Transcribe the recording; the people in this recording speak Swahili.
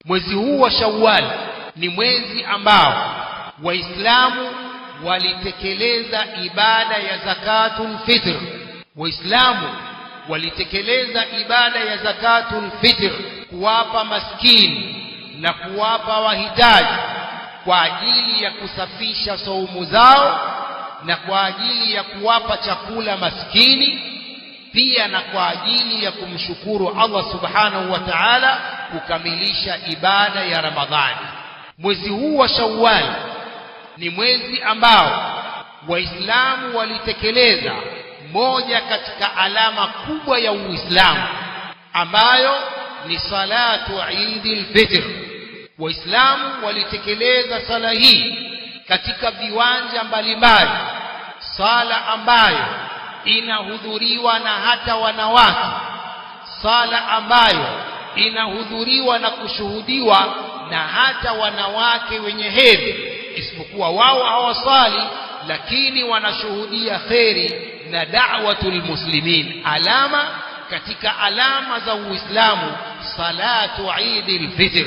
Mwezi huu wa Shawwal ni mwezi ambao Waislamu walitekeleza ibada ya zakatul fitr. Waislamu walitekeleza ibada ya zakatul fitr, kuwapa maskini na kuwapa wahitaji kwa ajili ya kusafisha saumu zao na kwa ajili ya kuwapa chakula maskini, pia na kwa ajili ya kumshukuru Allah subhanahu wa ta'ala kukamilisha ibada ya Ramadhani. Mwezi huu wa Shawwal ni mwezi ambao Waislamu walitekeleza moja katika alama kubwa ya Uislamu ambayo ni salatu Eidil Fitr. Waislamu walitekeleza sala hii katika viwanja mbalimbali, sala ambayo inahudhuriwa na hata wanawake, sala ambayo inahudhuriwa na kushuhudiwa na hata wanawake wenye hedhi, isipokuwa wao hawasali lakini wanashuhudia kheri na da'watul muslimin. Alama katika alama za Uislamu salatu Eidil Fitr.